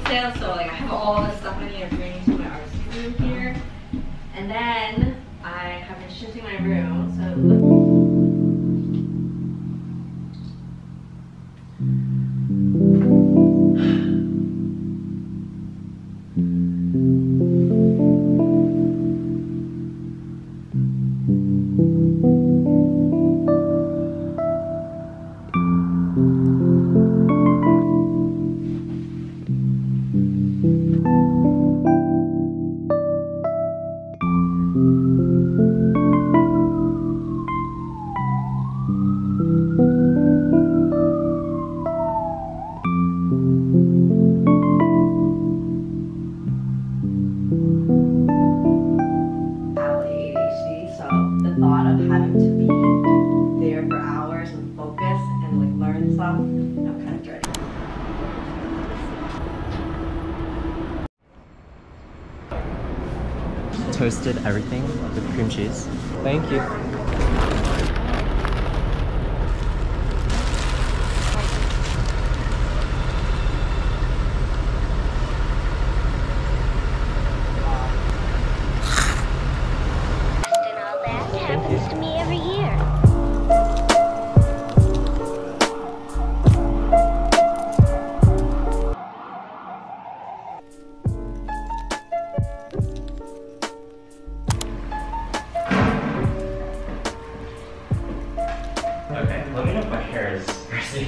sale, so like I have all the stuff I need to bring to my art studio here. And then I have been shifting my room, so toasted everything with cream cheese. Thank you. Happens to me every year. Okay, let me know if my hair is messy.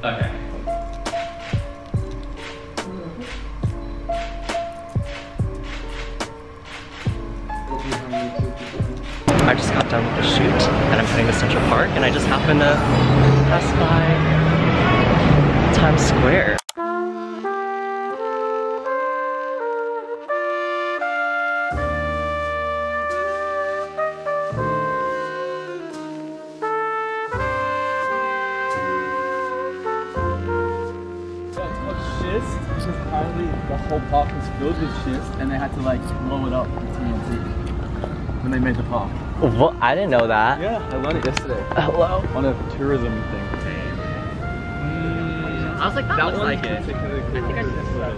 Okay. I just got done with the shoot and I'm heading to Central Park and I just happened to pass by Times Square. Because apparently the whole park was filled with schist and they had to like blow it up with TNT when they made the park. What? I didn't know that. Yeah, I learned it yesterday. Hello? On a tourism thing. I was like, that looks like it. I think I just said that.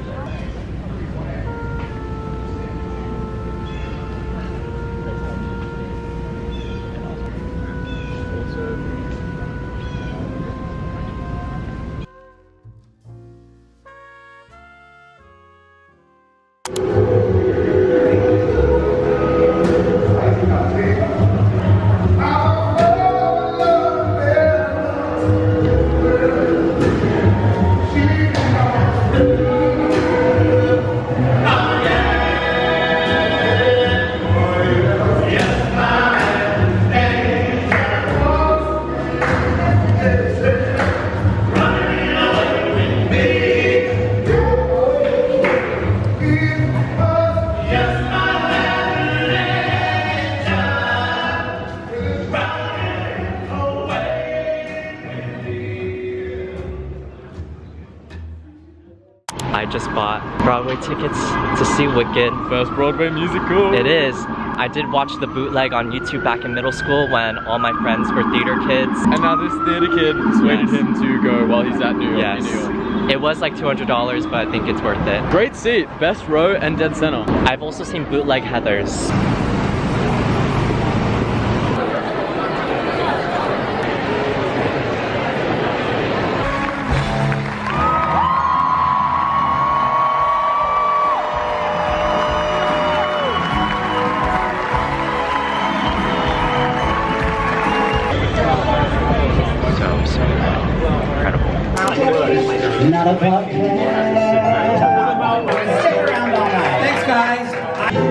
I just bought Broadway tickets to see Wicked. First Broadway musical. It is. I did watch the bootleg on YouTube back in middle school when all my friends were theater kids. And now this theater kid persuaded him to go while he's at New York. Yes. In New York. It was like $200, but I think it's worth it. Great seat, best row and dead center. I've also seen bootleg Heathers. Not a podcast. Stick around all night. Thanks, guys.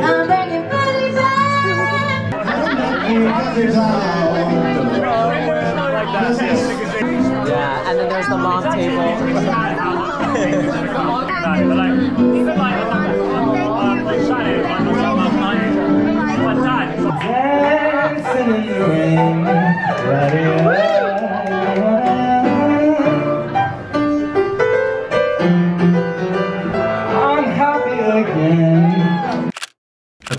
I'm bringing buddy back. Yeah, and then there's the mom table. Dancing in the rain.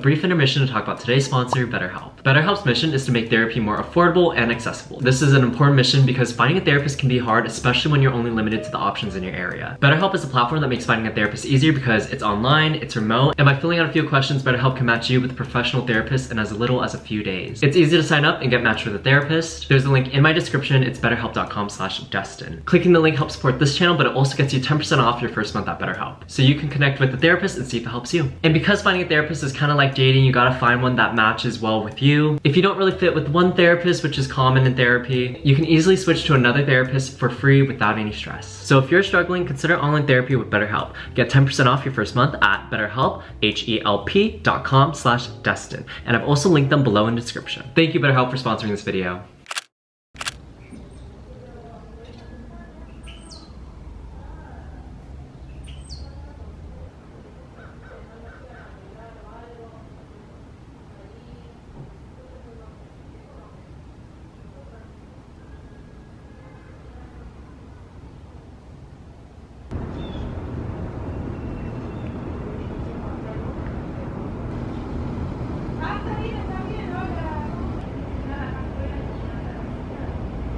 brief intermission to talk about today's sponsor, BetterHelp. BetterHelp's mission is to make therapy more affordable and accessible. This is an important mission because finding a therapist can be hard, especially when you're only limited to the options in your area. BetterHelp is a platform that makes finding a therapist easier because it's online, it's remote, and by filling out a few questions, BetterHelp can match you with a professional therapist in as little as a few days. It's easy to sign up and get matched with a therapist. There's a link in my description. It's betterhelp.com/Dustin. Clicking the link helps support this channel, but it also gets you 10% off your first month at BetterHelp. So you can connect with the therapist and see if it helps you. And because finding a therapist is kind of like dating, you gotta find one that matches well with you. If you don't really fit with one therapist, which is common in therapy, you can easily switch to another therapist for free without any stress. So if you're struggling, consider online therapy with BetterHelp. Get 10% off your first month at BetterHelp, HELP.com/Dustin. And I've also linked them below in the description. Thank you, BetterHelp, for sponsoring this video.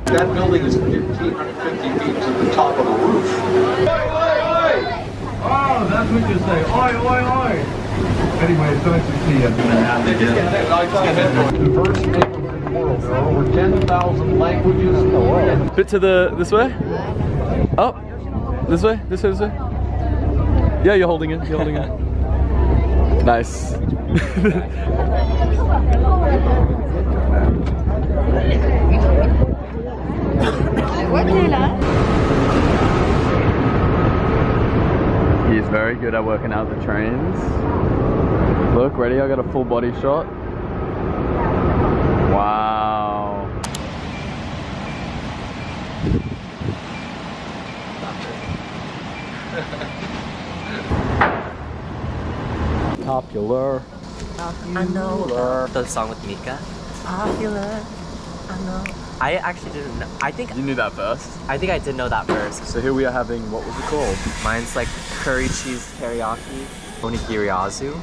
That building is 1,550 feet to the top of the roof. Oi, oi, oi! Oh, that's what you say. Oi, oi, oi! Anyway, it's nice to see you. Diverse neighborhood in the world. There are over 10,000 languages in the world. Bit to the, this way? Oh, this way, this way, this way. Yeah, you're holding it, you're holding it. Nice. He's very good at working out the trains. Look, ready? I got a full body shot. Wow. Popular. I know. The song with Mika. Popular. I know. I actually didn't know. I think You knew that first? I think I did know that first. So here we are having, what was it called? Mine's like curry cheese teriyaki onigiriazu.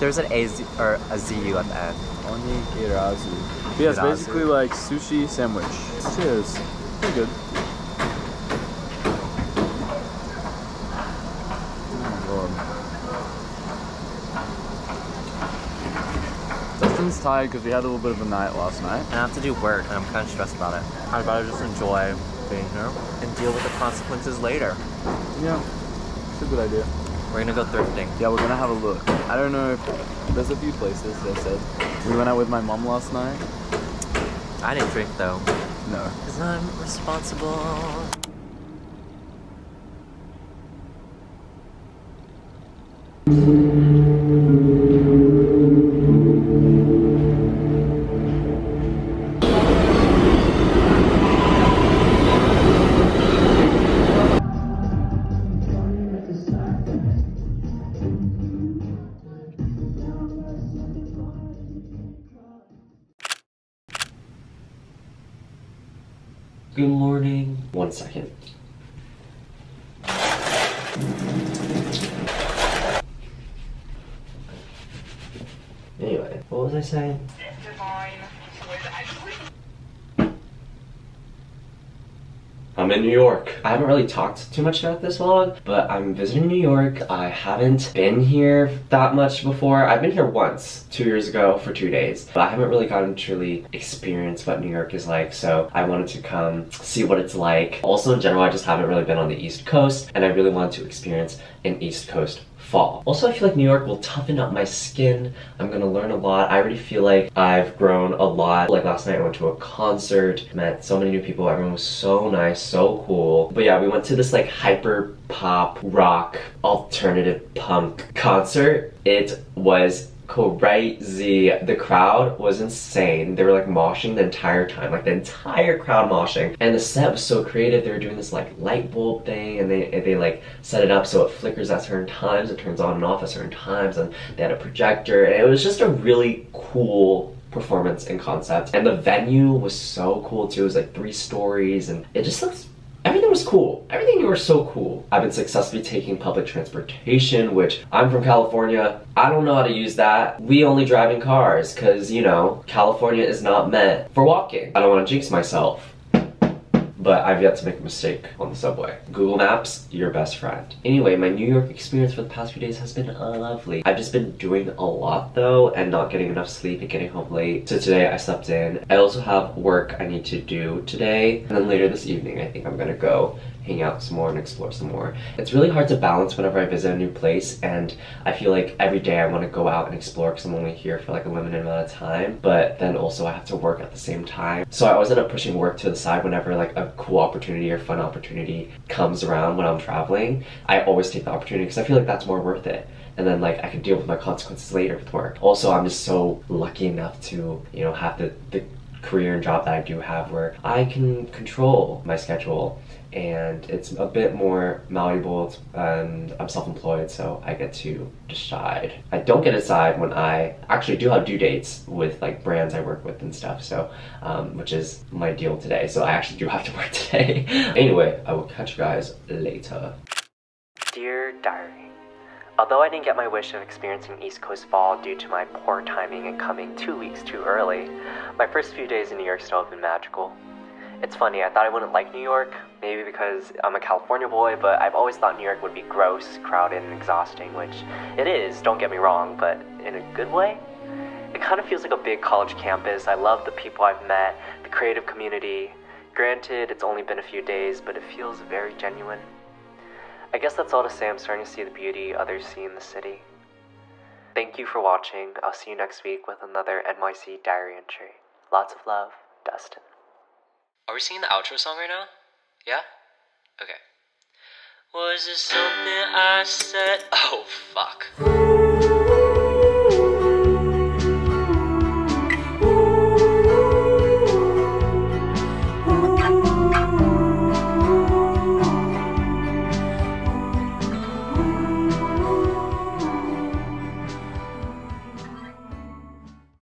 There's an A Z or a ZU at the end. Onigirazu. Yeah, it's basically like sushi sandwich. Cheers. Pretty good. Dustin's tired because we had a little bit of a night last night. And I have to do work and I'm kind of stressed about it. I'd rather just enjoy being here and deal with the consequences later. Yeah, it's a good idea. We're gonna go thrifting. Yeah, we're gonna have a look. I don't know if there's a few places they said. We went out with my mom last night. I didn't drink though. No. Because I'm responsible. Good morning. 1 second. Anyway, what was I saying? I'm in New York. I haven't really talked too much about this vlog, but I'm visiting New York. I haven't been here that much before. I've been here once, 2 years ago for 2 days, but I haven't really gotten to truly experience what New York is like, so I wanted to come see what it's like. Also, in general, I just haven't really been on the East Coast, and I really wanted to experience an East Coast fall. Also, I feel like New York will toughen up my skin. I'm gonna learn a lot. I already feel like I've grown a lot. Like last night I went to a concert, met so many new people. Everyone was so nice, so cool. But yeah, we went to this like hyper pop rock alternative punk concert. It was crazy. The crowd was insane. They were like moshing the entire time, like the entire crowd moshing. And the set was so creative. They were doing this like light bulb thing, and they like set it up so it flickers at certain times, it turns on and off at certain times, and they had a projector, and it was just a really cool performance and concept. And the venue was so cool too. It was like 3 stories, and it just looks everything was cool. Everything here was so cool. I've been successfully taking public transportation, which I'm from California. I don't know how to use that. We only drive in cars because, you know, California is not meant for walking. I don't want to jinx myself, but I've yet to make a mistake on the subway. Google Maps, your best friend. Anyway, my New York experience for the past few days has been lovely. I've just been doing a lot though and not getting enough sleep and getting home late. So today I slept in. I also have work I need to do today. And then later this evening, I think I'm gonna go hang out some more and explore some more. It's really hard to balance whenever I visit a new place, and I feel like every day I want to go out and explore because I'm only here for like a limited amount of time, but then also I have to work at the same time. So I always end up pushing work to the side whenever like a cool opportunity or fun opportunity comes around when I'm traveling. I always take the opportunity because I feel like that's more worth it. And then like I can deal with my consequences later with work. Also, I'm just so lucky enough to, you know, have the career and job that I do have where I can control my schedule, and it's a bit more malleable, and I'm self-employed, so I get to decide. I don't get to decide when I actually do have due dates with like brands I work with and stuff, so which is my deal today, so I actually do have to work today. Anyway, I will catch you guys later. Dear Diary, although I didn't get my wish of experiencing East Coast fall due to my poor timing and coming 2 weeks too early, my first few days in New York still have been magical. It's funny, I thought I wouldn't like New York, maybe because I'm a California boy, but I've always thought New York would be gross, crowded, and exhausting, which it is, don't get me wrong, but in a good way? It kind of feels like a big college campus. I love the people I've met, the creative community. Granted, it's only been a few days, but it feels very genuine. I guess that's all to say. I'm starting to see the beauty others see in the city. Thank you for watching. I'll see you next week with another NYC diary entry. Lots of love, Dustin. Are we singing the outro song right now? Yeah? Okay. Was it something I said? Oh, fuck.